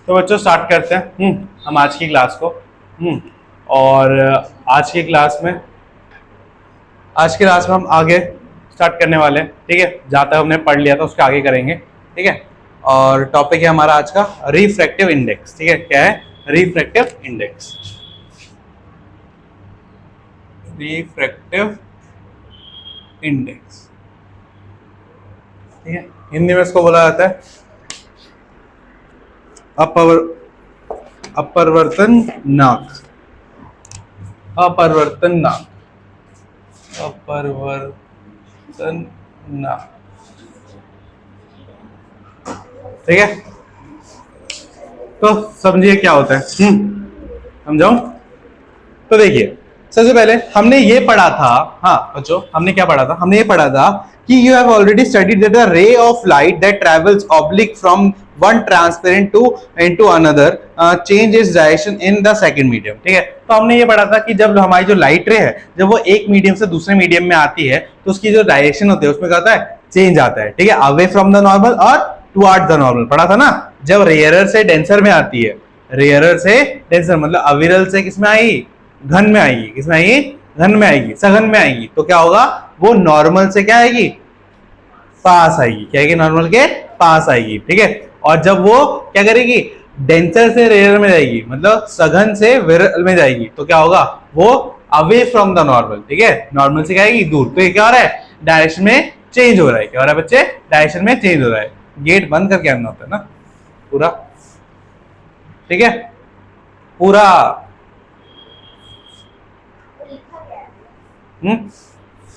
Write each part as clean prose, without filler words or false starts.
तो बच्चों स्टार्ट करते हैं हम आज की क्लास को। और आज की क्लास में हम आगे स्टार्ट करने वाले हैं। ठीक है, जहाँ तक हमने पढ़ लिया था उसके आगे करेंगे। ठीक है, और टॉपिक है हमारा आज का रिफ्रैक्टिव इंडेक्स। ठीक है, क्या है रिफ्रैक्टिव इंडेक्स? रिफ्रैक्टिव इंडेक्स, ठीक है, हिंदी में इसको बोला जाता है अपवर्तनांक। अपवर्तनांक, ठीक है। तो समझिए क्या होता है, समझाऊं? तो देखिए, सबसे पहले हमने ये पढ़ा था, हाँ बच्चों हमने क्या पढ़ा था? हमने ये पढ़ा था कि you have already studied that the ray of light that travels oblique from one transparent to into another change its direction in the second medium. ठीक है, तो हमने ये पढ़ा था कि जब हमारी जो लाइट रे है, जब वो एक मीडियम से दूसरे मीडियम में आती है तो उसकी जो डायरेक्शन होती है उसमें क्या होता है? चेंज आता है। ठीक है, अवे फ्रॉम द नॉर्मल और टुवर्ड्स द नॉर्मल पढ़ा था ना। जब रेयरर से डेंसर में आती है, रेयरर से डेंसर मतलब अविरल से किसमें आएगी? घन में आएगी। किसमें आएगी? घन में आएगी, सघन में आएगी। तो क्या होगा? वो नॉर्मल से क्या आएगी? पास आएगी। क्या आएगी? नॉर्मल के पास आएगी। ठीक है, और जब वो क्या करेगी? डेंसर से रेयर में जाएगी, मतलब सघन से विरल में जाएगी, तो क्या होगा? वो अवे फ्रॉम द नॉर्मल। ठीक है, नॉर्मल से क्या आएगी? दूर। तो ये क्या हो रहा है? डायरेक्शन में चेंज हो रहा है। क्या हो रहा है बच्चे? डायरेक्शन में चेंज हो रहा है। गेट बंद करके आना होता है ना पूरा। ठीक है, पूरा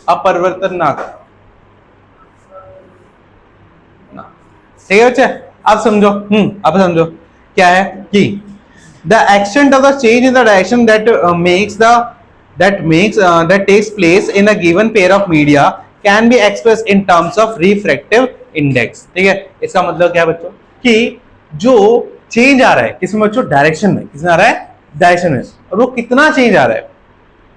अपवर्तनांक। ठीक है बच्चे, अब समझो। अब समझो क्या है कि the extent of the change in the direction that takes place in a given pair of media can be expressed in terms of refractive index। ठीक है, इसका मतलब क्या है बच्चों? कि जो चेंज आ रहा है किसमें बच्चों? डायरेक्शन में। किसमें आ रहा है? डायरेक्शन में। और वो कितना चेंज आ रहा है?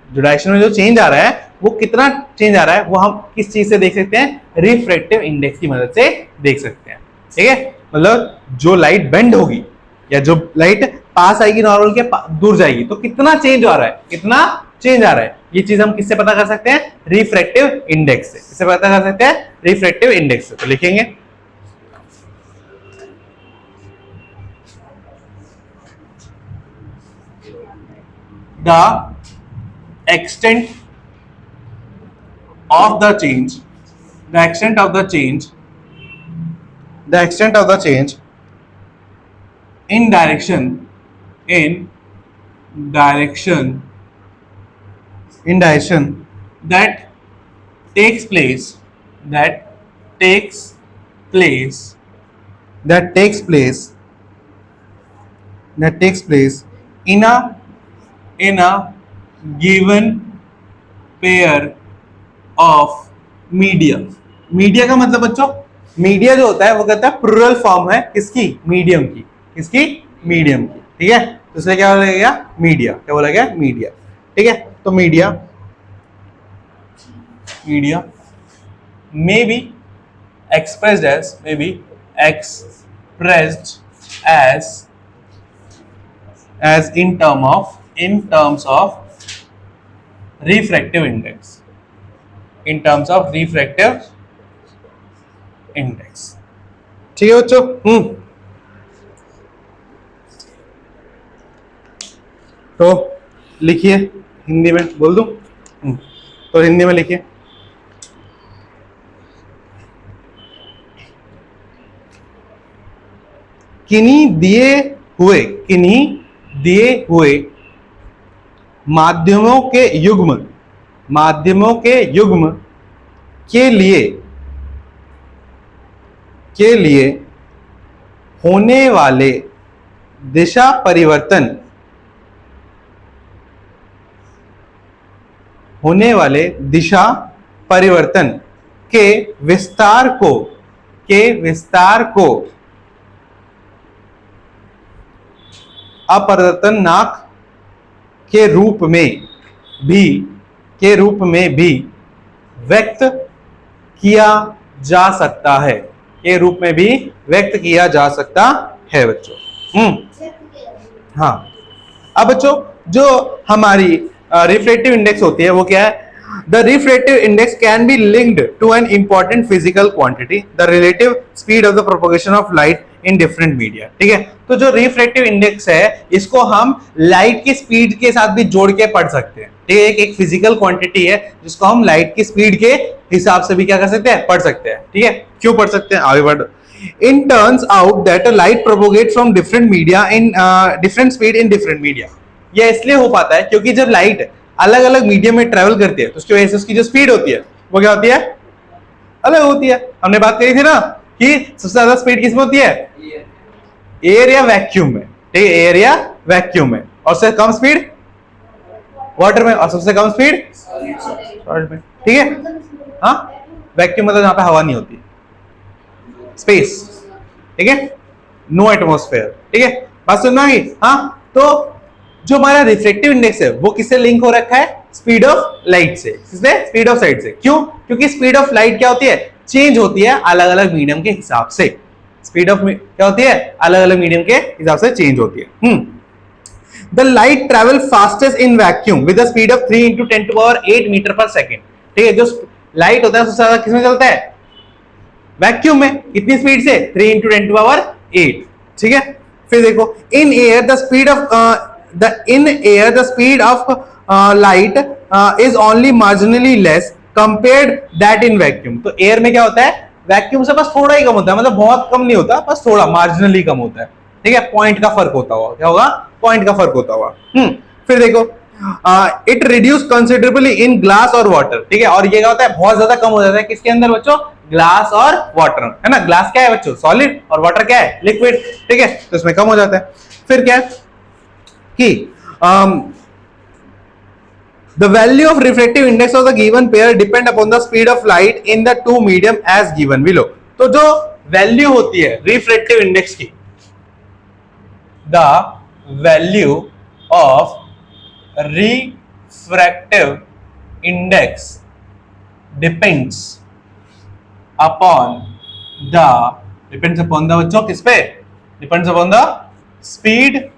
जो डायरेक्शन में जो चेंज आ रहा है वो कितना चेंज आ रहा है, वो हम किस चीज से देख सकते हैं? रिफ्रैक्टिव इंडेक्स की मदद से देख सकते हैं। ठीक है, मतलब जो लाइट बेंड होगी या जो लाइट पास आएगी नॉर्मल के दूर जाएगी, तो कितना चेंज आ रहा है? कितना चेंज आ रहा है? ये चीज हम किससे पता कर सकते हैं? रिफ्रैक्टिव इंडेक्स से। किससे पता कर सकते हैं? रिफ्रैक्टिव इंडेक्स से। तो लिखेंगे the extent of the change in direction that takes place in a given pair of media। Media का मतलब बच्चों, मीडिया जो होता है वो कहता है प्लूरल फॉर्म है किसकी? मीडियम की। किसकी? मीडियम की। ठीक है, तो इसलिए क्या बोला गया? मीडिया। क्या बोला गया? मीडिया। ठीक है, तो media may be expressed as in terms of refractive index। in terms of refractive index। ठीक है बच्चों, तो लिखिए हिंदी में, बोल दूं? तो हिंदी में लिखिए किन्हीं दिए हुए माध्यमों के युग्म के लिए होने वाले दिशा परिवर्तन के विस्तार को अपवर्तनांक के रूप में भी व्यक्त किया जा सकता है। के रूप में भी व्यक्त किया जा सकता है बच्चों। हाँ, अब बच्चों जो हमारी रिफ्रैक्टिव इंडेक्स होती है वो क्या है? The refractive index can be linked to an important physical quantity, the relative speed of the propagation of light in different media. ठीक है, तो जो रिफ्रैक्टिव इंडेक्स है इसको हम लाइट की स्पीड के साथ भी जोड़ के पढ़ सकते हैं। ठीक है, एक फिजिकल क्वांटिटी है जिसको हम लाइट की स्पीड के हिसाब से भी क्या कर सकते हैं? पढ़ सकते हैं। ठीक है, क्यों पढ़ सकते हैं? आगे बढ़। It turns out that a light propagates from different media in different speed in different media. यह इसलिए हो पाता है क्योंकि जब लाइट अलग अलग मीडियम में ट्रेवल करती है तो उसकी वजह से उसकी जो स्पीड होती है वो क्या होती है? अलग होती है। हमने बात करी थी ना कि सबसे ज्यादा स्पीड किसमें होती है? एयर या वैक्यूम में। ठीक है, एयर या वैक्यूम में। और सबसे कम स्पीड वाटर में, और सबसे कम स्पीड सॉलिड में। ठीक है, हाँ, वैक्यूम मतलब जहां पे हवा नहीं होती, स्पेस। ठीक है, नो एटमॉस्फेयर। ठीक है, बात सुनना है? हाँ, तो जो हमारा रिफ्रैक्टिव इंडेक्स है वो किससे लिंक हो रखा है? स्पीड ऑफ लाइट से। किससे? स्पीड ऑफ लाइट से। क्यों? क्योंकि स्पीड ऑफ लाइट क्या होती है? चेंज होती है अलग अलग मीडियम के हिसाब से। स्पीड ऑफ क्या होती है? अलग अलग मीडियम के हिसाब से चेंज होती है। The light travel fastest in vacuum with the speed of 3 × 10⁸ meter per second. ठीक है, जो लाइट होता है सबसे ज्यादा किसमें चलता है? वैक्यूम में। कितनी स्पीड से? 3 × 10⁸। ठीक है, फिर देखो, in air the speed of light is only marginally less compared that in vacuum. तो एयर में क्या होता है? वैक्यूम से बस थोड़ा ही कम होता है, मतलब बहुत कम नहीं होता, बस थोड़ा मार्जिनली कम होता है। ठीक है, पॉइंट का फर्क होता हुआ। क्या होगा? पॉइंट का फर्क होता हुआ। फिर देखो, it reduce considerably in glass और वाटर। ठीक है, और ये क्या होता है? बहुत ज्यादा कम हो जाता है किसके अंदर बच्चों? ग्लास और वाटर, है ना। ग्लास क्या है बच्चों? सॉलिड, और वाटर क्या है? लिक्विड। ठीक है, तो इसमें कम हो जाता है। फिर क्या है कि the value of refractive index of the given pair depend upon the speed of light in the two medium as given below. तो जो वैल्यू होती है रिफ्रैक्टिव इंडेक्स की, the value of refractive index depends upon the बच्चों किस पे? Depends upon the speed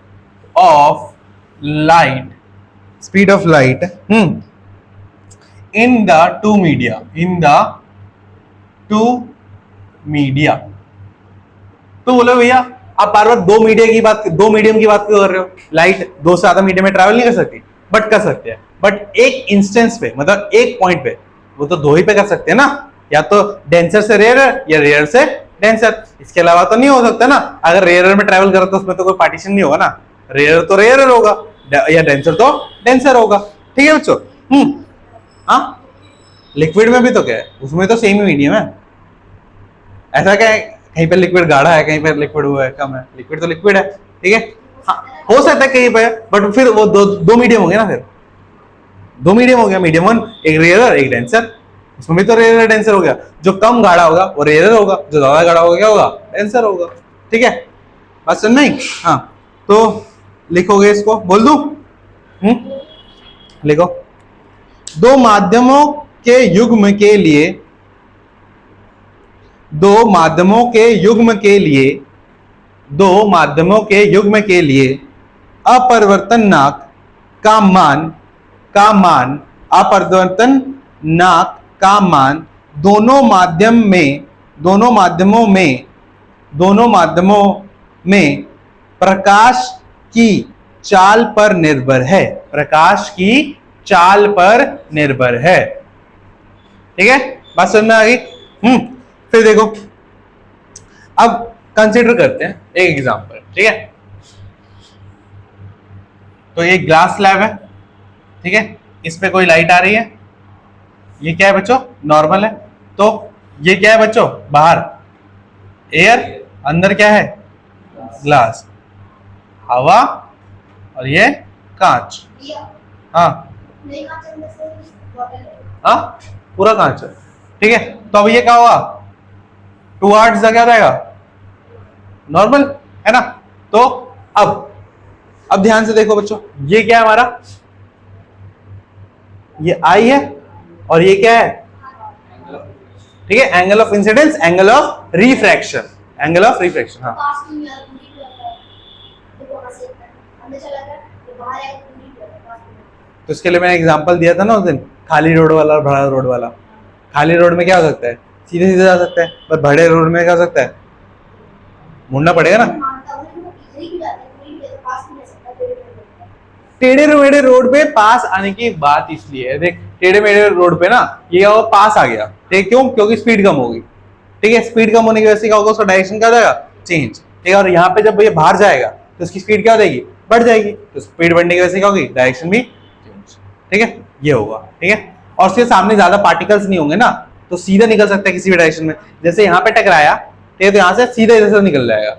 of light in the two media। तो बोलो भैया आप बार बार दो मीडियम की बात क्यों कर रहे हो? लाइट दो से ज्यादा मीडियम में ट्रैवल नहीं कर सकती, बट कर सकते हैं। बट एक इंस्टेंस पे, मतलब एक पॉइंट पे, वो तो दो ही पे कर सकते हैं ना। या तो डेंसर से रेयर या रेयर से डेंसर, इसके अलावा तो नहीं हो सकता ना। अगर रेयर में ट्रैवल करो तो उसमें तो कोई पार्टीशन नहीं होगा ना। रेयर तो रेयर होगा या डेंसर तो डेंसर होगा। ठीक है बच्चों? हाँ, लिक्विड में भी तो क्या है? उसमें तो सेम ही मीडियम है। ऐसा क्या है कहीं पे लिक्विड गाढ़ा है, कहीं पे लिक्विड हुआ है कम है? लिक्विड तो लिक्विड है। ठीक है, हाँ, हो सकता है कहीं पे, बट फिर वो दो मीडियम हो गया ना। फिर दो मीडियम हो गया, मीडियम वन, एक रेयर एक डेंसर। उसमें भी तो रेयर डेंसर हो गया। जो कम गाढ़ा होगा वो रेयर होगा, जो ज्यादा गाढ़ा होगा क्या होगा? डेंसर होगा। ठीक है, बात समझ में आई? हाँ, तो लिखोगे इसको, बोल दूं? लिखो, दो माध्यमों के युग्म के लिए अपवर्तनांक का मान दोनों माध्यमों में प्रकाश की चाल पर निर्भर है। ठीक है, बात समझ में आ गई? फिर देखो, अब कंसीडर करते हैं एक एग्जांपल। ठीक है, तो ये ग्लास स्लैब है। ठीक है, इस पे कोई लाइट आ रही है। ये क्या है बच्चों? नॉर्मल है। तो ये क्या है बच्चों? बाहर एयर, अंदर क्या है? ग्लास, हवा, और ये कांच। हाँ हाँ, पूरा कांच है। ठीक है, तो अब ये क्या होगा? टुवर्ड्स क्या रहेगा? नॉर्मल, है ना। तो अब ध्यान से देखो बच्चों, ये क्या है हमारा? ये आई है, और ये क्या है? ठीक है, angle of incidence, angle of refraction. हाँ, तो इसके लिए मैंने एग्जांपल दिया था ना उस दिन, खाली रोड वाला और भरा रोड वाला। खाली रोड में क्या हो सकता है, सीधे सीधे जा सकता है, पर भरे रोड में क्या हो सकता है, मुड़ना पड़ेगा ना। टेढ़े मेढ़े रोड पे पास आने की बात इसलिए है, देख टेढ़े मेढ़े रोड पे ना ये वो पास आ गया, ठीक, क्यों, क्योंकि स्पीड कम होगी, ठीक है। स्पीड कम होने की वजह से क्या होगा, उसका डायरेक्शन क्या हो जाएगा, चेंज, ठीक है। और यहाँ पे जब ये बाहर जाएगा तो उसकी स्पीड क्या हो जाएगी, बढ़ जाएगी, तो स्पीड बढ़ने की वजह से क्या होगी, डायरेक्शन भी चेंज, ठीक है, ये होगा, ठीक है। और उसके सामने ज्यादा पार्टिकल्स नहीं होंगे ना, तो सीधा निकल सकता है किसी भी डायरेक्शन में। जैसे यहाँ पे टकराया, ठीक है, तो यहाँ से सीधा इधर से निकल जाएगा,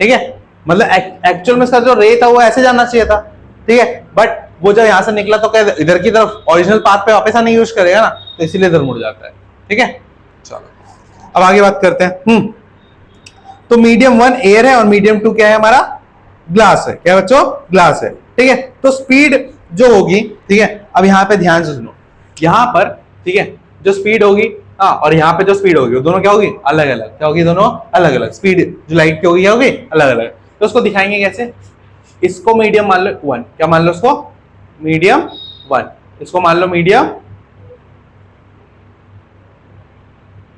ठीक है। मतलब एक्चुअल में इसका जो रे था वो ऐसे जाना चाहिए था, ठीक है, बट वो जब यहाँ से निकला तो क्या इधर की तरफ ओरिजिनल पाथ पे वापस आने यूज करेगा ना, तो इसीलिए इधर मुड़ जाता है, ठीक है। चलो अब आगे बात करते हैं। तो मीडियम 1 एयर है और मीडियम 2 क्या है हमारा, ग्लास है, क्या बच्चों, ग्लास है, ठीक है। तो स्पीड जो होगी, ठीक है, अब यहाँ पे ध्यान से सुनो, यहाँ पर, ठीक है, जो स्पीड होगी, हाँ, और यहाँ पे जो स्पीड होगी वो दोनों क्या होगी, अलग अलग, क्या होगी, दोनों अलग अलग स्पीड, जो लाइट की होगी क्या होगी, अलग अलग। तो उसको दिखाएंगे कैसे, इसको मीडियम मान लो 1, क्या मान लो उसको, मीडियम 1, इसको मान लो मीडियम,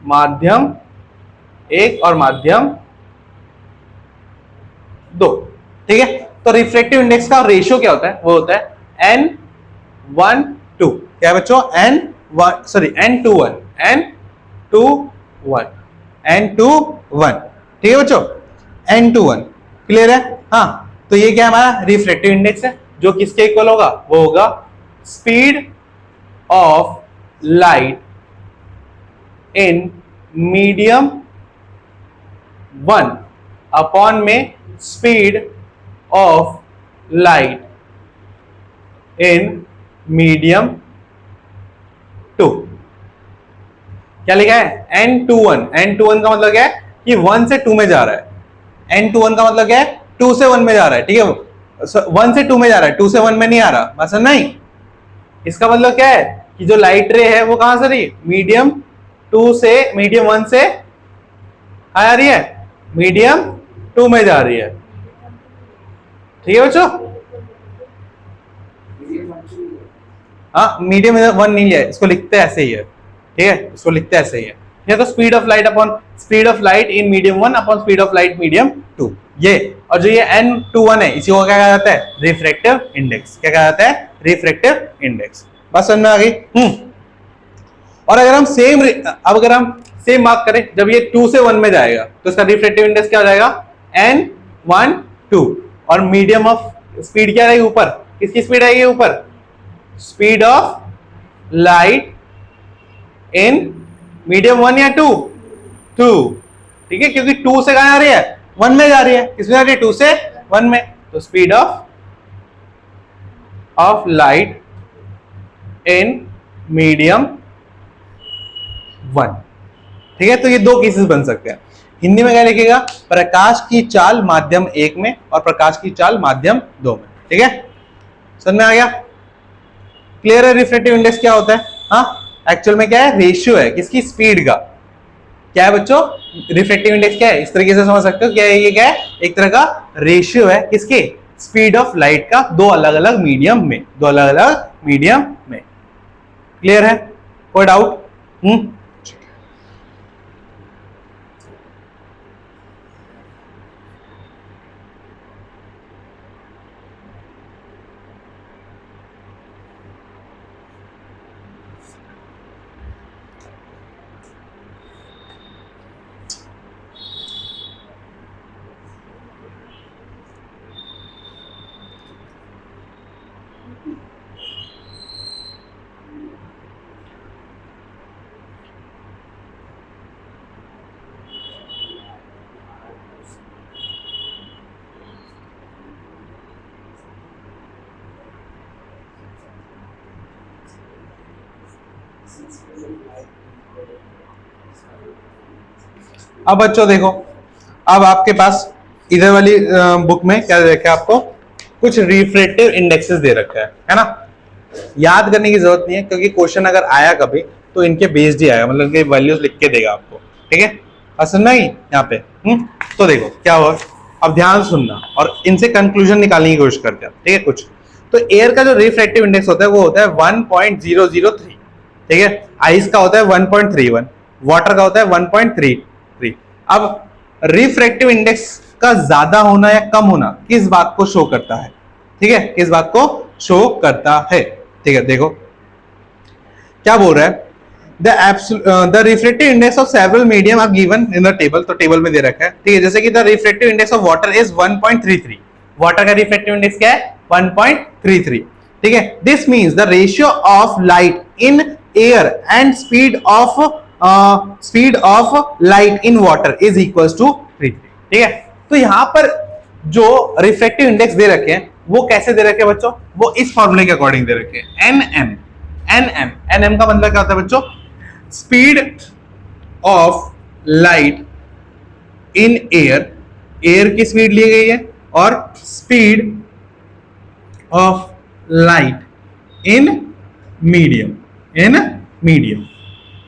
माध्यम 1 और माध्यम 2, ठीक है। तो रिफ्रैक्टिव इंडेक्स का रेशियो क्या होता है, वो होता है n1:2, क्या है बच्चों, n2:1, n2:1, ठीक है बच्चों, n2:1, क्लियर है। हाँ, तो ये क्या है हमारा रिफ्रैक्टिव इंडेक्स है, जो किसके इक्वल होगा, वो होगा speed of light in medium 1 upon में speed of light in medium 2। क्या लिखा है, n2:1, n2:1 का मतलब क्या है कि 1 से 2 में जा रहा है, n2:1 का मतलब क्या है, 2 से 1 में जा रहा है, ठीक है, 1 से 2 में जा रहा है, 2 से 1 में नहीं आ रहा, बस नहीं। इसका मतलब क्या है कि जो लाइट रे है वो कहां से रही, मीडियम 2 से, मीडियम 1 से आ रही है, मीडियम 2 में जा रही है, ठीक है बच्चों। हाँ, मीडियम 1 नहीं है, इसको लिखते ऐसे ही है, ठीक है, इसको लिखते ऐसे ही है, ठीक है। तो speed of light upon speed of light in medium 1 upon speed of light medium 2, ये। और जो ये n2:1 है, इसी को क्या कहा जाता है, रिफ्रैक्टिव इंडेक्स, क्या कहा जाता है, रिफ्रैक्टिव इंडेक्स। बस समझ में आ गई। और अगर हम सेम बात करें, जब ये 2 से 1 में जाएगा तो इसका रिफ्रैक्टिव इंडेक्स क्या हो जाएगा, n1:2, और मीडियम ऑफ स्पीड क्या रहेगी ऊपर, किसकी स्पीड आएगी ऊपर, speed of light in medium 1 या 2, ठीक है, क्योंकि 2 से कहां आ रही है, 1 में जा रही है, किसमें जा रही है, 2 से 1 में, तो speed of light in medium 1, ठीक है। तो ये दो केसेस बन सकते हैं। हिंदी में क्या लिखेगा, प्रकाश की चाल माध्यम 1 में और प्रकाश की चाल माध्यम 2 में, ठीक है, समझ में आ गया, क्लियर है। रिफ्रैक्टिव इंडेक्स क्या होता है, हाँ, एक्चुअल में क्या है, रेशियो है किसकी, स्पीड का, क्या है बच्चों, रिफ्रैक्टिव इंडेक्स क्या है, इस तरीके से समझ सकते हो, क्या है ये, क्या है, एक तरह का रेशियो है किसके, स्पीड ऑफ लाइट का दो अलग अलग मीडियम में, क्लियर है, कोई डाउट। अब बच्चों देखो, अब आपके पास इधर वाली बुक में क्या दे रखा है, आपको कुछ रिफ्रैक्टिव इंडेक्सेस दे रखा है ना। याद करने की जरूरत नहीं है, क्योंकि क्वेश्चन अगर आया कभी तो इनके बेस्ड ही आएगा, मतलब इनके वैल्यूज लिख के देगा आपको, ठीक है, समझ में आई यहाँ पे। तो देखो क्या हुआ, अब ध्यान सुनना और इनसे कंक्लूजन निकालने की कोशिश करते हैं, ठीक है। कुछ तो एयर का जो रिफ्रैक्टिव इंडेक्स होता है वो होता है 1.003, ठीक है। आइस का होता है 1.31, वाटर का होता है 1.33। अब रिफ्रैक्टिव इंडेक्स का ज्यादा होना या कम होना किस बात को शो करता है, ठीक है, किस बात को शो करता है, ठीक है। देखो क्या बोल रहा है, the refractive index of several medium are given in the table, तो टेबल में दे रखा है, ठीक है। जैसे कि the refractive index of water is 1.33, water का रिफ्रैक्टिव इंडेक्स क्या है 1.33, ठीक है। This means the ratio of light in air and speed of light in water is equals to 33, ठीक है। तो यहां पर जो रिफ्रैक्टिव इंडेक्स दे रखे हैं वो कैसे दे रखे हैं बच्चों, वो इस फॉर्मूले के अकॉर्डिंग दे रखे हैं, एनएम का मतलब क्या होता है बच्चों, speed of light in air, air की स्पीड ली गई है, और speed of light in medium,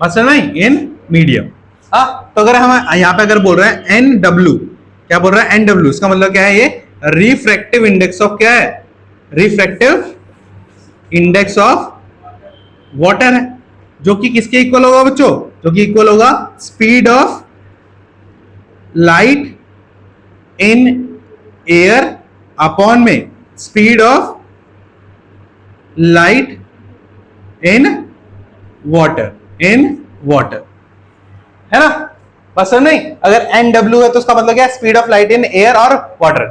बात समझ में, इन मीडियम। तो अगर हम यहां पे अगर बोल रहे हैं एन डब्ल्यू, क्या बोल रहा है एन डब्ल्यू, इसका मतलब क्या है, ये रिफ्रैक्टिव इंडेक्स ऑफ क्या है, रिफ्रैक्टिव इंडेक्स ऑफ वाटर है, जो कि किसके इक्वल होगा बच्चों, जो कि इक्वल होगा speed of light in air upon में speed of light in water, है ना, बस नहीं। अगर एन डब्ल्यू है तो उसका मतलब क्या है, speed of light in air और वाटर।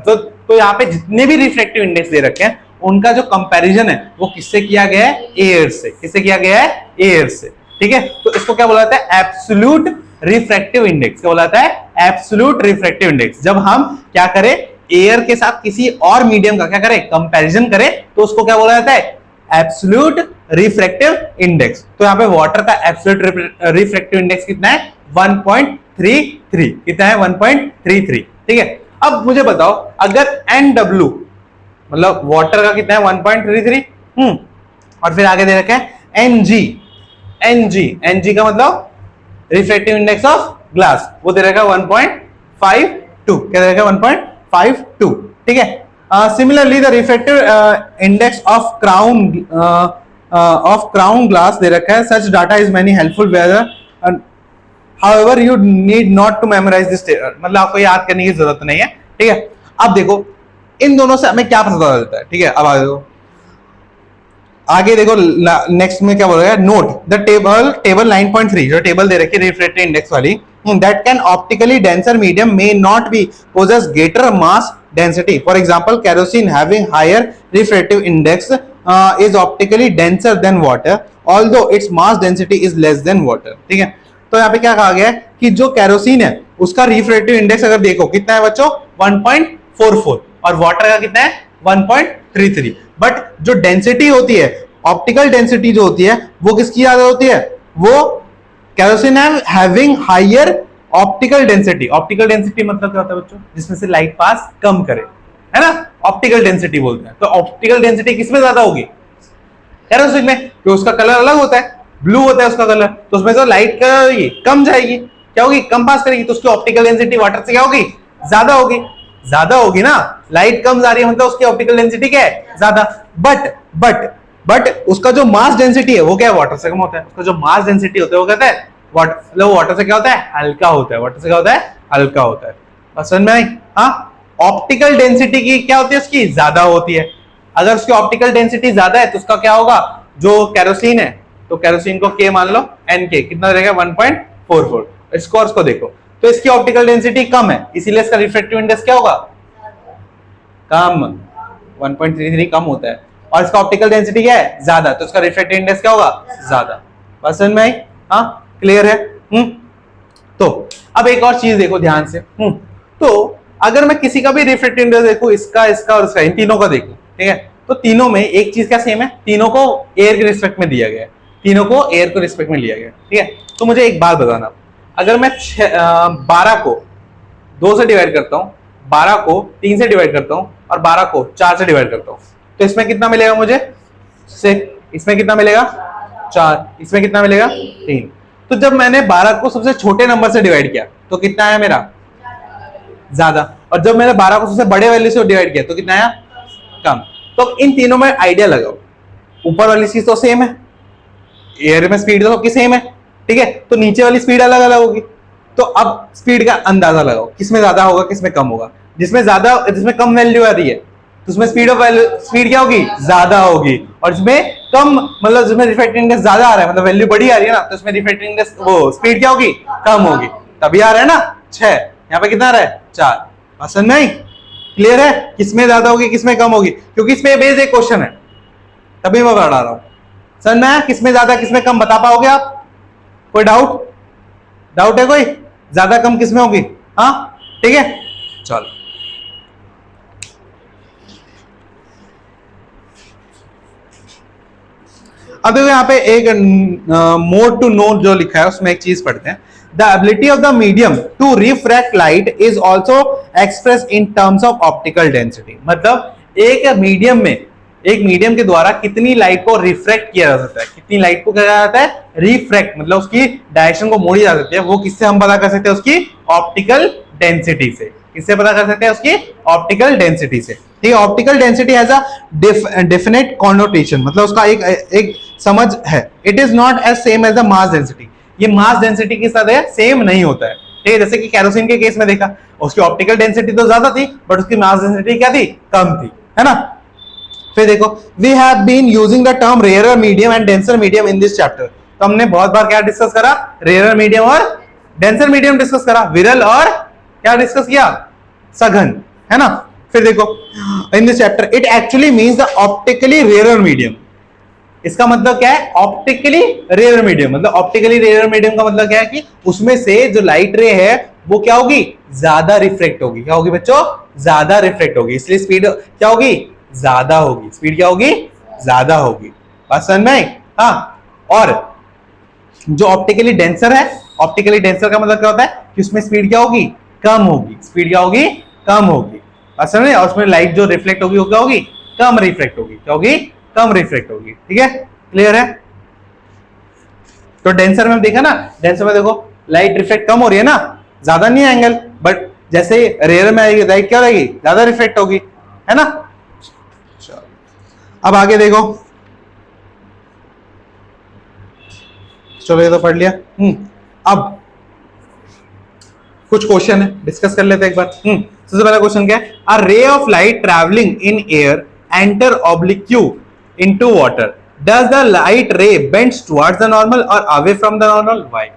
तो यहाँ पे जितने भी रिफ्रैक्टिव इंडेक्स दे रखे हैं उनका जो कंपैरिजन है वो किससे किया गया है, एयर से, किससे किया गया है, एयर से, ठीक है। तो इसको क्या बोला जाता है, एब्सोल्यूट रिफ्रैक्टिव इंडेक्स, क्या बोला जाता है, एब्सोल्यूट रिफ्रैक्टिव इंडेक्स। जब हम क्या करें, एयर के साथ किसी और मीडियम का क्या करें, कंपैरिजन करें, तो उसको क्या बोला जाता है, एब्सोल्यूट रिफ्रैक्टिव इंडेक्स। तो यहाँ पे वाटर का एब्सोल्यूट रिफ्रैक्टिव इंडेक्स कितना है, 1.33, कितना है 1.33, ठीक है। अब मुझे बताओ अगर NW मतलब वाटर का कितना है 1.33, और फिर आगे दे रखा है NG का मतलब रिफ्रैक्टिव इंडेक्स ऑफ ग्लास, वो दे रखा है 1.52, क्या दे रखा है 1.52, ठीक है। Similarly the refractive index of crown glass दे रखा है, such data is many helpful whether however you need not to memorize this, मतलब आपको याद करने की जरूरत नहीं है, ठीक है। अब देखो इन दोनों से हमें क्या पता चलता है, ठीक है। अब आगे देखो नेक्स्ट में क्या बोल रहा है, नोट द टेबल 9.3 जो टेबल दे रखी है रिफ्रैक्टिव इंडेक्स वाली, that can optically denser medium may not be possess greater mass density. For example, kerosene having higher refractive index is optically denser than water, although its mass density is less than water, ठीक है। तो यहाँ पे क्या कहा गया है कि जो केरोसिन है उसका रिफ्रैक्टिव इंडेक्स अगर देखो कितना है बच्चों, 1.44, और वाटर का कितना है 1.33, बट जो डेंसिटी होती है, ऑप्टिकल डेंसिटी जो होती है वो किसकी ज्यादा होती है, वो kerosene having higher optical density. Optical density मतलब क्या होता है बच्चों, जिसमें से लाइट पास कम करे, है ना, ऑप्टिकल डेंसिटी बोलते हैं। तो ऑप्टिकल डेंसिटी किसमें ज्यादा होगी, केरोसिन में, क्योंकि उसका कलर अलग होता है, ब्लू होता है उसका कलर, तो उसमें से लाइट कम जाएगी, क्या होगी, कम पास करेगी, तो उसकी ऑप्टिकल डेंसिटी वाटर से क्या होगी, ज्यादा होगी ना, लाइट कम जा रही है मतलब उसकी ऑप्टिकल डेंसिटी क्या है, ज्यादा। बट उसका जो मास डेंसिटी है वो क्या है, वाटर से कम होता है। उसका जो मास डेंसिटी होता है वो कहता है वाटर से क्या होता है, हल्का होता है, वाटर से क्या होता है, हल्का होता है। बस समझ में आई, हाँ। ऑप्टिकल डेंसिटी की क्या होती है, उसकी ज्यादा होती है। अगर उसकी ऑप्टिकल डेंसिटी ज्यादा है तो उसका क्या होगा, जो केरोसिन है, तो केरोसिन को K मान लो, NK कितना रहेगा 1.44। इसको और इसको देखो तो इसकी ऑप्टिकल डेंसिटी कम है, इसीलिए इसका रिफ्रैक्टिव इंडेक्स क्या होगा, कम, 1.33 कम होता है, और इसका ऑप्टिकल डेंसिटी क्या है, ज्यादा, तो इसका रिफ्रैक्टिव इंडेक्स क्या होगा, ज्यादा। बस समझ में आई, हाँ, क्लियर है। तो अब एक और चीज देखो ध्यान से, तो अगर मैं किसी का भी रिफ्रैक्टिव इंडेक्स देखूं, इसका और इसका, इन तीनों का देखूं, ठीक है, तो तीनों में एक चीज क्या सेम है, तीनों को एयर के रिस्पेक्ट में दिया गया है, तीनों को एयर को रिस्पेक्ट में लिया गया, ठीक है। तो मुझे एक बात बताना, अगर मैं 12 को 2 से डिवाइड करता हूँ, 12 को 3 से डिवाइड करता हूँ, और 12 को 4 से डिवाइड करता हूँ, तो इसमें कितना मिलेगा मुझे, 6, इसमें कितना मिलेगा 4, इसमें कितना मिलेगा 3। तो जब मैंने 12 को सबसे छोटे नंबर से डिवाइड किया तो कितना है मेरा, ज्यादा, और जब मैंने 12 को सबसे बड़े वैल्यू से डिवाइड किया तो कितना आया, कम। तो इन तीनों में आइडिया लगाओ, ऊपर वाली चीज तो सेम है, एयर में स्पीड तो सबकी सेम है, ठीक है, तो नीचे वाली स्पीड अलग अलग होगी। तो अब स्पीड का अंदाजा लगाओ, किसमें ज्यादा होगा किसमें कम होगा। जिसमें कम वैल्यू आ रही है तो उसमें स्पीड क्या होगी, ज्यादा होगी, और जिसमें कम मतलब जिसमें रिफ्रैक्टिव इंडेक्स ज्यादा आ रहा है, मतलब वैल्यू बड़ी आ रही है ना, तो उसमें रिफ्रैक्टिव इंडेक्स वो स्पीड क्या होगी, कम होगी। तभी आ रहा है ना 6, यहाँ पे कितना आ रहा है 4। समझ में आई, क्लियर है, किसमें ज्यादा होगी किसमें कम होगी, क्योंकि इसमें बेस एक क्वेश्चन है, तभी मैं बढ़ा रहा हूं। समझ में आया, किसमें ज्यादा किसमें कम बता पाओगे आप? कोई डाउट है कोई, ज्यादा कम किसमें होगी? हाँ ठीक है, चलो अब देखो यहाँ पे एक मोर टू नो जो लिखा है उसमें एक चीज पढ़ते हैं। The ability of the medium to refract light is also express in terms of optical density. मतलब एक मीडियम के द्वारा कितनी लाइट को रिफ्रैक्ट किया जा सकता है, कितनी लाइट को क्या जाता है, रिफ्रैक्ट, मतलब उसकी डायरेक्शन को मोड़ी जा सकती है, वो किससे हम पता कर सकते हैं, उसकी ऑप्टिकल डेंसिटी से। किससे पता कर सकते हैं, उसकी ऑप्टिकल डेंसिटी से। ठीक है, optical density has a definite connotation, मतलब उसका एक समझ है। It is not as same as the mass density, ये मास डेंसिटी के साथ सेम नहीं होता है। ठीक है, जैसे कि केरोसिन के केस में देखा, उसकी ऑप्टिकल डेंसिटी तो ज्यादा थी बट उसकी मास डेंसिटी क्या थी, कम थी, है ना। फिर देखो, we have been using the term rarer medium and denser medium in this chapter. तो हमने बहुत बार क्या डिस्कस करा, रेयरर मीडियम और डेंसर मीडियम डिस्कस करा, विरल और क्या डिस्कस किया, सघन, है ना। फिर देखो, इन this chapter it actually means the optically rarer medium. इसका मतलब क्या है, ऑप्टिकली रेयरर मीडियम, मतलब ऑप्टिकली रेयरर मीडियम का मतलब क्या है कि उसमें से जो लाइट रे है वो क्या होगी, ज्यादा रिफ्लेक्ट होगी। क्या होगी बच्चों, ज्यादा रिफ्लेक्ट होगी, इसलिए स्पीड क्या होगी, ज्यादा होगी। स्पीड क्या होगी, ज्यादा होगी। बात समझ में आई? हाँ, और जो ऑप्टिकली डेंसर है, ऑप्टिकली डेंसर का मतलब क्या होता है कि उसमें स्पीड क्या होगी, कम होगी। स्पीड क्या होगी, कम होगी। बात समझ में? और उसमें लाइट जो रिफ्लेक्ट होगी वो क्या होगी, कम रिफ्लेक्ट होगी। क्या होगी, कम रिफ्लेक्ट होगी। ठीक है, क्लियर है। तो डेंसर में देखा ना, डेंसर में देखो लाइट रिफ्लेक्ट कम हो रही है ना, ज्यादा नहीं है एंगल, बट जैसे रेयर में आएगी लाइट क्या रहेगी, ज्यादा रिफ्लेक्ट होगी, है ना। चलो अब आगे देखो, चलो ये तो पढ़ लिया। अब कुछ क्वेश्चन है, डिस्कस कर लेते हैं एक बार। सबसे पहला क्वेश्चन क्या है, a ray of light travelling in air enter oblique into water, does the light ray bends towards the normal और away from the normal, why?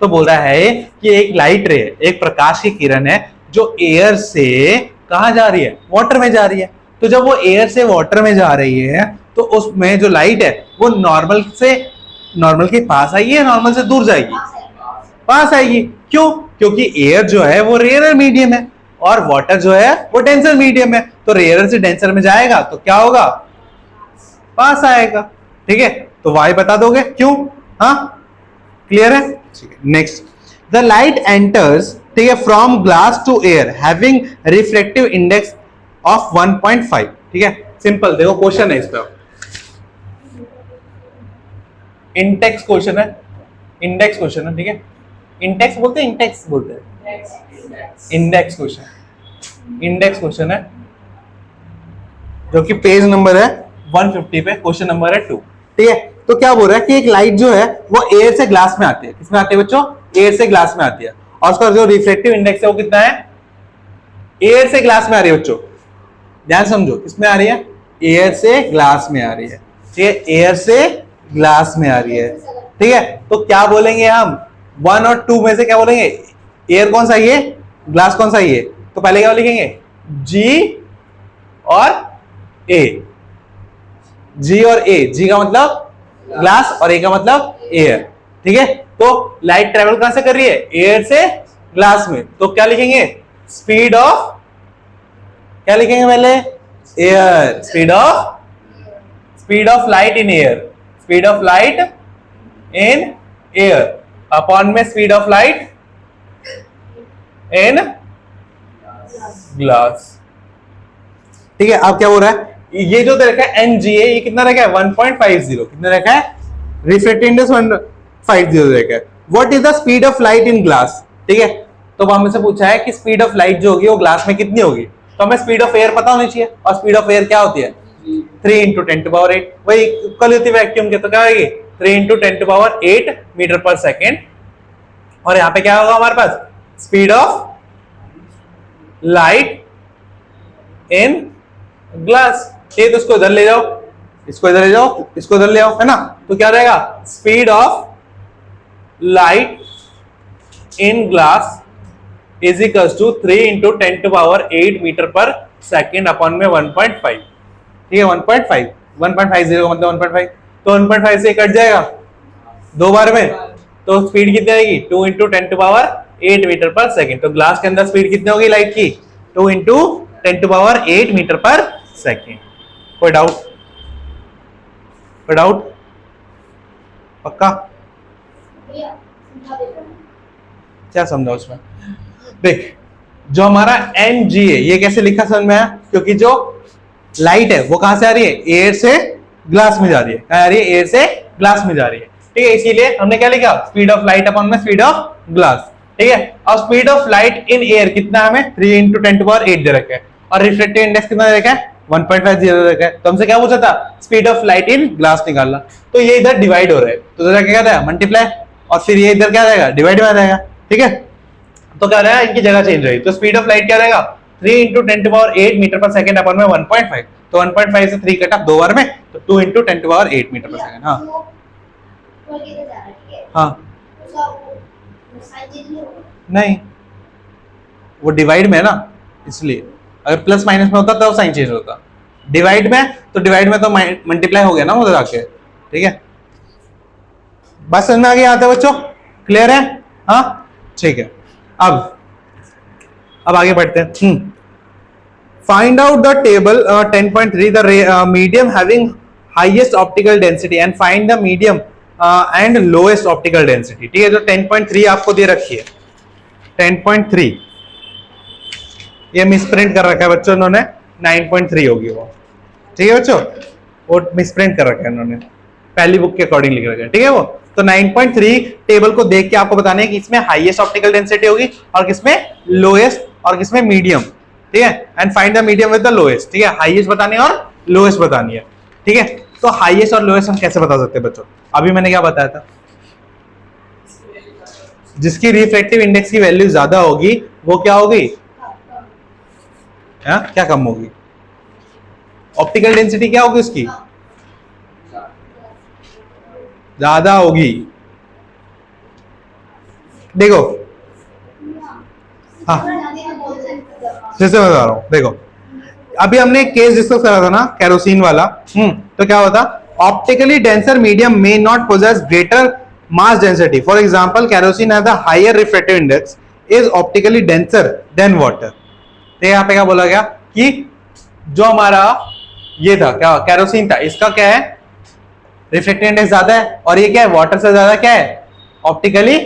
तो बोल रहा है कि एक लाइट रे, एक प्रकाश की किरण है जो एयर से कहां जा रही है, वाटर में जा रही है। तो जब वो एयर से वाटर में जा रही है तो उसमें जो लाइट है वो नॉर्मल के पास आएगी या नॉर्मल से दूर जाएगी, पास आएगी। क्यों? क्योंकि एयर जो है वो रेयरर मीडियम है और वाटर जो है वो डेंसर मीडियम है। तो रेयरर से डेंसर में जाएगा तो क्या होगा, पास आएगा। ठीक है, तो वाई बता दोगे क्यों? हाँ, क्लियर है। नेक्स्ट, द लाइट एंटर्स, ठीक है, from glass to air having reflective index of 1.5। ठीक है, सिंपल देखो क्वेश्चन है इस पर, इंडेक्स क्वेश्चन है, इंडेक्स क्वेश्चन है। ठीक है, इंडेक्स बोलते हैं, इंडेक्स बोलते हैं, इंडेक्स क्वेश्चन, इंडेक्स क्वेश्चन है जो कि पेज नंबर है 150 पे, क्वेश्चन नंबर है 2। ठीक है, तो क्या बोल रहा है कि एक लाइट जो है वो एयर से ग्लास में आती है। किसमें आती है बच्चों, एयर से ग्लास में आती है, और उसका जो रिफ्लेक्टिव इंडेक्स है वो कितना है, एयर से ग्लास में आ रही है। बच्चों ध्यान समझो, किसमें आ रही है, एयर से ग्लास में आ रही है। ठीक है, एयर से ग्लास में आ रही है। ठीक है, तो क्या बोलेंगे हम, 1 और 2 में से क्या बोलेंगे, एयर कौन सा ये, ग्लास कौन सा ये, तो पहले क्या लिखेंगे, जी और ए, जी और ए, जी का मतलब ग्लास और ए का मतलब एयर। ठीक है, तो लाइट ट्रेवल कहां से कर रही है, एयर से ग्लास में, तो क्या लिखेंगे, स्पीड ऑफ, क्या लिखेंगे पहले, air, speed of light in air, speed of light in air upon में speed of light in glass. ठीक है, अब क्या हो रहा है, ये जो रखा है NGA, ये कितना रखा है, 1.50, कितना रखा है, रिफ्लेक्टिव इंडेक्स 150 रखा है। What is the speed of light in glass? ठीक है, तो वो हमसे पूछा है कि स्पीड ऑफ लाइट जो होगी वो ग्लास में कितनी होगी, तो हमें स्पीड ऑफ एयर पता होनी चाहिए, और स्पीड ऑफ एयर क्या होती है 3 × 10⁸, वही इक्वल होती है वैक्यूम के, तो क्या होगी 3 × 10⁸ मीटर पर सेकेंड। और यहाँ पे क्या होगा हमारे पास speed of light in glass. ठीक है, तो इसको इधर ले जाओ, इसको इधर ले जाओ, इसको इधर ले आओ, है ना, तो क्या रहेगा speed of light in glass is equals to 3 × 10⁸ meter per second upon में 1.5। ठीक है, 1.5 1.50 का मतलब 1.5, तो 1.5 से कट जाएगा 2 बार में, तो स्पीड कितनी आएगी 2 × 10⁸ मीटर पर सेकेंड। तो ग्लास के अंदर स्पीड कितनी होगी लाइट की 2 × 10⁸ मीटर पर सेकेंड। कोई डाउट? कोई डाउट? पक्का? क्या समझा उसमें? देख, जो हमारा mg है ये कैसे लिखा समझ में आया, क्योंकि जो लाइट है वो कहां से आ रही है, एयर से ग्लास में जा रही है, कहां आ रही है, एयर से ग्लास में जा रही है। ठीक है, इसीलिए हमने क्या लिखा स्पीड ऑफ लाइट अपॉन में स्पीड ऑफ ग्लास। ठीक है, और speed of light in air कितना हमें 3 × 10⁸ दे रखा है, और रिफ्लेक्टिव इंडेक्स कितना दे रखा है 1.50 दे रखा है। तो हमसे क्या पूछा था speed of light in glass निकालना, तो ये इधर डिवाइड हो रहा है, तो इधर क्या रहेगा मल्टीप्लाई, और फिर ये इधर क्या रहेगा डिवाइड में रहेगा। ठीक है, तो क्या रहेगा इनकी जगह चेंज होगी, तो स्पीड ऑफ लाइट क्या रहेगा 3 × 10⁸ मीटर पर सेकेंड अपॉन में 1.5, तो 1.5 से 3 कटा 2 बार में, तो 2 × 10⁸ मीटर पर सेकेंड। हाँ हाँ, नहीं वो डिवाइड में है ना, इसलिए अगर प्लस माइनस में होता तो साइन चेंज होता, डिवाइड में तो डिवाइड में तो मल्टीप्लाई हो गया ना उधर आके। ठीक है, बस समझ में आ गया, आता है बच्चों, क्लियर है? हाँ ठीक है, अब आगे बढ़ते हैं। Find out the table 10.3 the medium having highest optical density and find the medium and lowest optical density. ठीक है, जो 10.3 आपको दे रखी है 10.3, ये मिसप्रिंट कर रखा है बच्चों इन्होंने, 9.3 होगी वो। ठीक है बच्चों, वो मिसप्रिंट कर रखा है इन्होंने, पहली बुक के अकॉर्डिंग लिख रखा है। ठीक है, वो तो 9.3 टेबल को देख के आपको बताना है कि इसमें हाईएस्ट ऑप्टिकल डेंसिटी होगी और किसमें लोएस्ट और किसमें मीडियम। ठीक है, and find the medium with the lowest. ठीक है, हाईएस्ट बतानी है और लोएस्ट बतानी है। ठीक है, तो हाईएस्ट और लोएस्ट हम कैसे बता सकते हैं बच्चों, अभी मैंने क्या बताया था, जिसकी रिफ्रैक्टिव इंडेक्स की वैल्यू ज्यादा होगी वो क्या होगी, क्या कम होगी, ऑप्टिकल डेंसिटी क्या होगी उसकी ज्यादा होगी। देखो हाँ फिर से बता रहा हूं, देखो अभी हमने एक केस डिस्कस करा था ना केरोसिन वाला, तो क्या होता, optically denser medium may not possess greater mass density, for example kerosene has a higher refractive index is optically denser than water. तो यहाँ पे क्या बोला गया कि जो हमारा ये था क्या केरोसिन था, इसका क्या है रिफ्रैक्टिव इंडेक्स ज्यादा है, और ये क्या है वाटर से ज्यादा क्या है ऑप्टिकली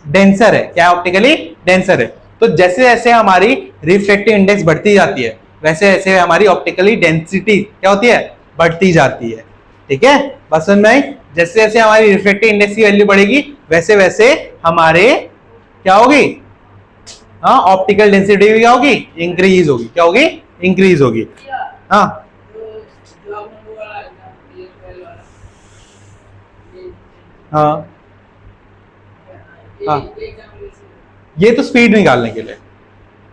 डेंसर है, क्या ऑप्टिकली डेंसर है। तो जैसे जैसे हमारी रिफ्रैक्टिव इंडेक्स बढ़ती जाती है वैसे वैसे हमारी ऑप्टिकली डेंसिटी क्या होती है बढ़ती जाती है। ठीक है, बस समझ में आई, जैसे जैसे हमारी रिफ्रैक्टिव इंडेक्स की वैल्यू बढ़ेगी वैसे वैसे हमारे क्या होगी, हाँ ऑप्टिकल डेंसिटी भी क्या होगी इंक्रीज होगी, क्या होगी इंक्रीज होगी। हाँ हाँ हाँ, ये तो स्पीड निकालने के लिए,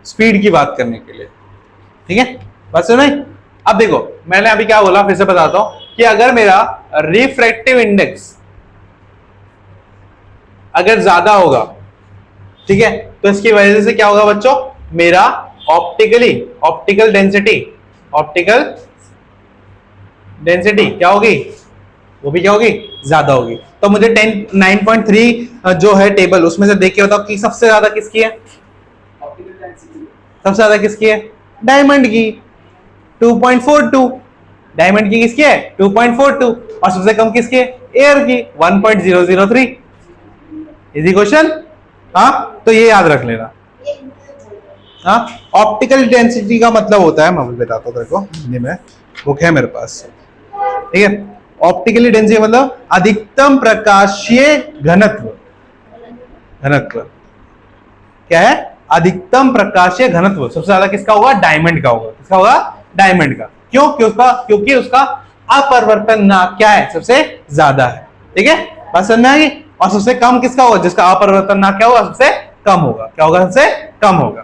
स्पीड की बात करने के लिए। ठीक है, बस नहीं। अब देखो मैंने अभी क्या बोला, फिर से बताता हूं कि अगर मेरा रिफ्रैक्टिव इंडेक्स अगर ज्यादा होगा, ठीक है, तो इसकी वजह से क्या होगा बच्चों, मेरा ऑप्टिकल डेंसिटी क्या होगी, वो भी क्या होगी ज्यादा होगी। तो मुझे 9.3 जो है टेबल उसमें से देख के बताओ कि सबसे ज्यादा किसकी है, सबसे ज्यादा किसकी है, डायमंड की 2.42, डायमंड की किसकी है 2.42, और सबसे कम किसकी है एयर की 1.003। Easy question. हाँ तो ये याद रख लेना। हाँ, ऑप्टिकल डेंसिटी का मतलब होता है, मैं बताता हूँ तेरे को हिंदी में, बुक है मेरे पास। ठीक है, ऑप्टिकली डेंसिटी मतलब अधिकतम प्रकाशीय घनत्व, क्या है, अधिकतम प्रकाशीय घनत्व सबसे ज्यादा किसका होगा, डायमंड का होगा। किसका होगा, डायमंड का। क्यों, क्योंकि उसका अपरिवर्तनांक क्या है, सबसे ज्यादा है। ठीक है, बात समझ में आ गई। और सबसे कम किसका होगा, जिसका अपरिवर्तनांक क्या होगा, सबसे कम होगा। क्या होगा, सबसे कम होगा।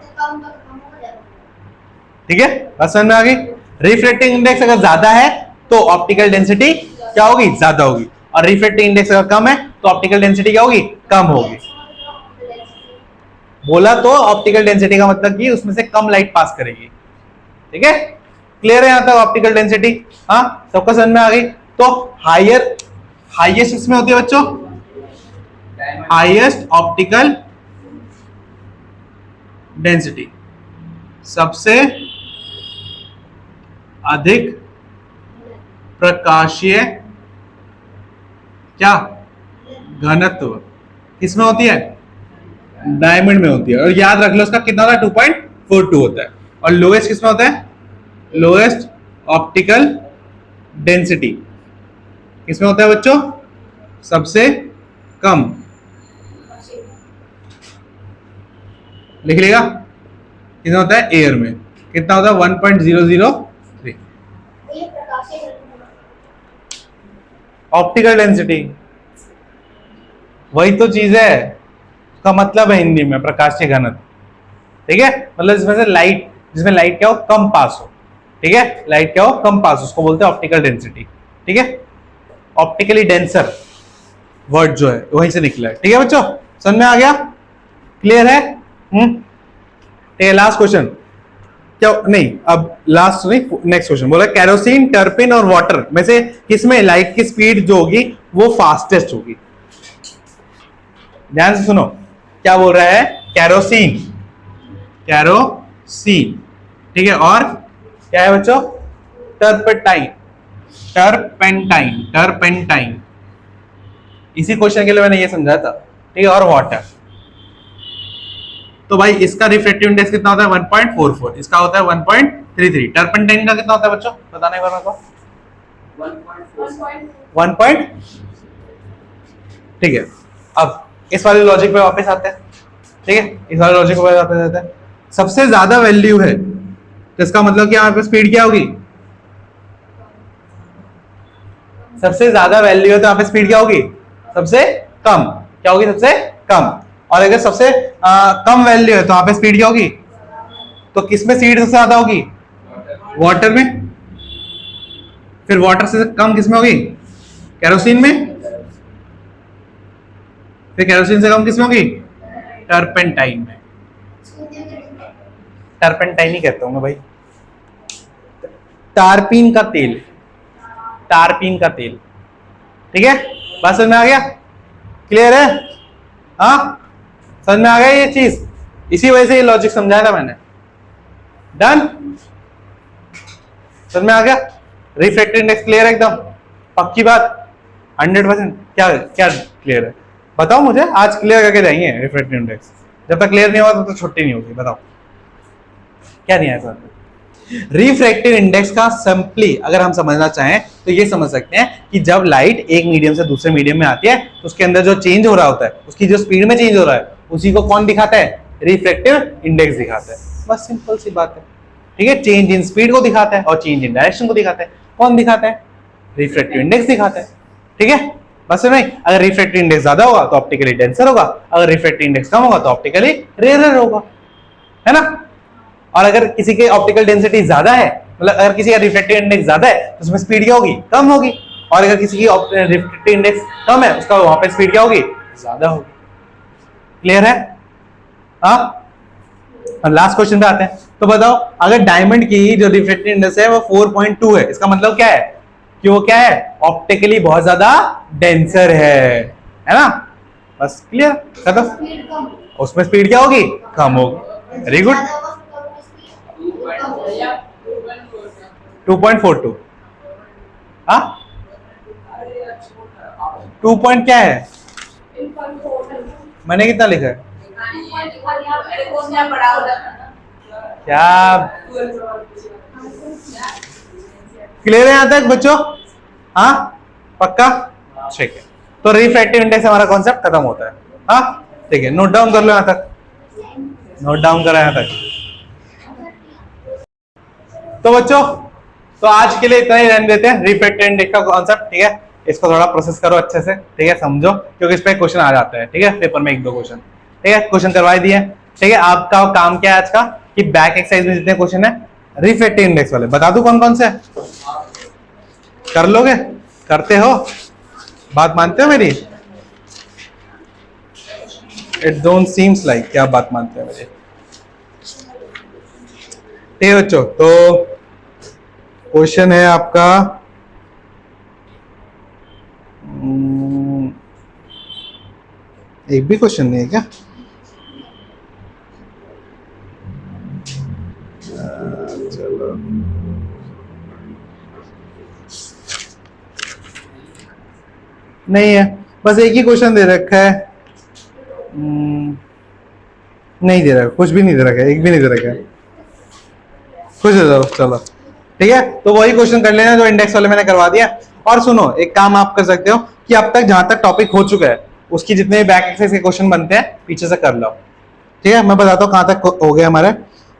ठीक है, बात समझ में आ गई। रिफ्रैक्टिव इंडेक्स अगर ज्यादा है तो ऑप्टिकल डेंसिटी क्या होगी, ज्यादा होगी। और रिफ्रैक्टिव इंडेक्स अगर कम है तो ऑप्टिकल डेंसिटी क्या होगी, कम होगी। बोला तो ऑप्टिकल डेंसिटी का मतलब कि उसमें से कम लाइट पास करेगी। ठीक है, क्लियर है यहां तक ऑप्टिकल डेंसिटी। हाँ, सबका समझ में आ गई। तो हाईएस्ट इसमें होती है बच्चों, हाईएस्ट ऑप्टिकल डेंसिटी, सबसे अधिक प्रकाशीय क्या घनत्व किसमें होती है, डायमंड में होती है। और याद रख लो उसका कितना होता है, 2.42 होता है। और लोएस्ट किसमें होता है, लोएस्ट ऑप्टिकल डेंसिटी किसमें होता है बच्चों, सबसे कम। लिख लेगा, कितना होता है एयर में, कितना होता है 1.003 ऑप्टिकल डेंसिटी। वही तो चीज है, उसका मतलब है हिंदी में प्रकाशीय घनत्व। ठीक है, मतलब जिसमें लाइट क्या हो, कम पास हो। ठीक है, लाइट क्या हो, कम पास, उसको बोलते हैं ऑप्टिकल डेंसिटी। ठीक है, ऑप्टिकली डेंसर वर्ड जो है वहीं से निकला है। ठीक है बच्चों, समझ में आ गया, क्लियर है। ठीक है, लास्ट क्वेश्चन क्या, नहीं अब लास्ट नहीं, नेक्स्ट क्वेश्चन बोला केरोसिन, टर्पिन और वाटर में से किसमें लाइट की स्पीड जो होगी वो फास्टेस्ट होगी। ध्यान से सुनो, क्या बोल रहा है, केरोसिन, केरोसिन। ठीक है, और क्या है बच्चों, टर्पेंटाइन, टर्पेंटाइन, टर्पेंटाइन। इसी क्वेश्चन के लिए मैंने ये समझा था। ठीक है, और वाटर। तो भाई इसका रिफ्रैक्टिव इंडेक्स कितना होता है, 1.44, इसका होता है 1.33। टर्पेंटाइन का कितना होता है बच्चों, बताने वाला को 1. ठीक है, अब इस वाले लॉजिक पे वापस आते हैं। ठीक है, इस वाले लॉजिक पे वापस आते हैं। सबसे ज्यादा वैल्यू है तो इसका मतलब कि यहाँ पे स्पीड क्या होगी, सबसे ज्यादा वैल्यू है तो यहाँ पे स्पीड क्या होगी, सबसे कम। क्या होगी, सबसे कम। और अगर सबसे कम वैल्यू है तो यहाँ पे स्पीड क्या होगी, तो किसमें स्पीड सबसे ज्यादा होगी, वाटर में। फिर वाटर से कम किसमें होगी, केरोसिन में। फिर केरोसिन से कम किसमें होगी, टर्पेंटाइन में। टर्पेंटाइन ही कहता हूं मैं भाई, टारपीन का तेल, टारपीन का तेल। ठीक है, बात समझ में आ गया, क्लियर है। हाँ, समझ में आ गया ये चीज, इसी वजह से ये लॉजिक समझाया था मैंने। डन, समझ में आ गया। रिफ्रैक्टिव इंडेक्स क्लियर है एकदम, पक्की बात 100%। क्या क्या क्लियर है, बताओ मुझे, आज क्लियर करके जाएंगे रिफ्रैक्टिव इंडेक्स। जब तक क्लियर नहीं होगा तब तक छुट्टी नहीं होगी। बताओ क्या नहीं है सर। रिफ्रैक्टिव इंडेक्स का सिंपली अगर हम समझना चाहें तो ये समझ सकते हैं कि जब लाइट एक मीडियम से दूसरे मीडियम में आती है तो उसके अंदर जो चेंज हो रहा होता है, उसकी जो स्पीड में चेंज हो रहा है, उसी को कौन दिखाता है, रिफ्रैक्टिव इंडेक्स दिखाता है। बस सिंपल सी बात है। ठीक है, चेंज इन स्पीड को दिखाता है और चेंज इन डायरेक्शन को दिखाता है। कौन दिखाता है, रिफ्रैक्टिव इंडेक्स दिखाता है। ठीक है, बस नहीं, अगर रिफ्रैक्टिव इंडेक्स ज्यादा होगा तो ऑप्टिकली डेंसर होगा, अगर रिफ्रैक्टिव इंडेक्स कम होगा तो ऑप्टिकली रेयरर होगा, है ना। और अगर किसी के ऑप्टिकल डेंसिटी ज्यादा है, मतलब अगर किसी का रिफ्रैक्टिव इंडेक्स ज्यादा है तो उसमें स्पीड क्या होगी, कम होगी। और अगर किसी की रिफ्रैक्टिव इंडेक्स कम है, उसका वहां पे स्पीड क्या होगी, ज्यादा होगी। क्लियर है। हाँ, लास्ट क्वेश्चन पे आते हैं। तो बताओ, अगर डायमंड की जो रिफ्रैक्टिव इंडेक्स है वो 4.2 है, इसका मतलब क्या है कि वो क्या है, ऑप्टिकली बहुत ज्यादा डेंसर है ना। बस क्लियर, खत्म। उसमें स्पीड क्या होगी, कम होगी। Very good, 2.42। हाँ, 2 पॉइंट क्या है, मैंने कितना लिखा है, क्या क्लियर है यहां तक बच्चों। हाँ, पक्का, ठीक है। तो रिफ्रैक्टिव इंडेक्स हमारा कॉन्सेप्ट खत्म होता है। हाँ, ठीक है, नोट डाउन कर लो यहां तक। नोट डाउन करा यहाँ तक। तो बच्चों, तो आज के लिए इतना ही रहने देते हैं। रिफ्रैक्टेड इंडेक्स का कॉन्सेप्ट, ठीक है, इसको थोड़ा प्रोसेस करो अच्छे से, ठीक है, समझो, क्योंकि इस पे क्वेश्चन आ जाता है, ठीक है, पेपर में 1-2 क्वेश्चन, ठीक है, क्वेश्चन करवा दिए, ठीक है। आपका काम क्या है आज का, कि बैक एक्सरसाइज में जितने क्वेश्चन है रिफ्रैक्टेड इंडेक्स वाले बता दूं कौन कौन से, कर लोगे, करते हो, बात मानते हो मेरी? इट डोंट सीम्स लाइक क्या बात मानते हो मेरी, ठीक है बच्चों। तो क्वेश्चन है आपका एक भी क्वेश्चन नहीं है क्या? चलो नहीं है, बस एक ही क्वेश्चन दे रखा है। नहीं दे रखा, कुछ भी नहीं दे रखा है, एक भी नहीं दे रखा है, कुछ दे दो, चलो ठीक है। तो वही क्वेश्चन कर लेना जो इंडेक्स वाले मैंने करवा दिया। और सुनो, एक काम आप कर सकते हो कि अब तक जहां तक टॉपिक हो चुका है उसकी जितने भी बैक एक्सरसाइज के क्वेश्चन बनते हैं पीछे से कर लो, ठीक है। मैं बताता हूँ कहां तक हो गया हमारे।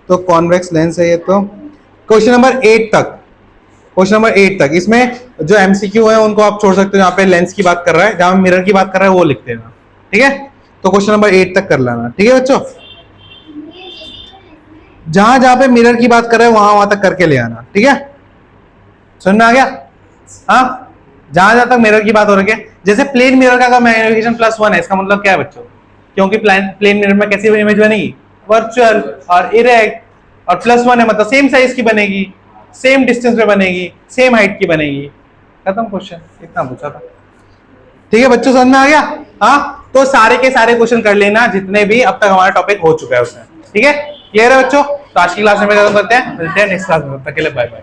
तो कॉन्वेक्स लेंस है ये, तो क्वेश्चन नंबर 8 तक, क्वेश्चन नंबर 8 तक, इसमें जो एमसीक्यू है उनको आप छोड़ सकते हो, जहाँ पे लेंस की बात कर रहा है, जहां मिरर की बात कर रहा है वो लिख देना, ठीक है। तो क्वेश्चन नंबर 8 तक कर लेना, ठीक है बच्चों। जहां जहां पे मिरर की बात कर रहे हैं वहां तक करके ले आना, ठीक है। समझ में आ गया? हाँ, जहां जहां तक मिरर की बात हो रही है, जैसे प्लेन मिरर का मैग्निफिकेशन +1 है, इसका मतलब क्या है बच्चों? क्योंकि प्लेन मिरर में कैसी इमेज बनेगी? वर्चुअल और इरेक्ट, और +1 है मतलब सेम साइज की बनेगी, सेम डिस्टेंस पे बनेगी, सेम हाइट की बनेगी। खत्म क्वेश्चन, इतना पूछा था, ठीक है बच्चों, समझ में आ गया? हाँ, तो सारे के सारे क्वेश्चन कर लेना जितने भी अब तक हमारा टॉपिक हो चुका है उसमें, ठीक है, क्लियर है बच्चों? तो आज की क्लास में खत्म करते हैं, मिलते हैं नेक्स्ट क्लास में, तब तक के लिए बाय बाय।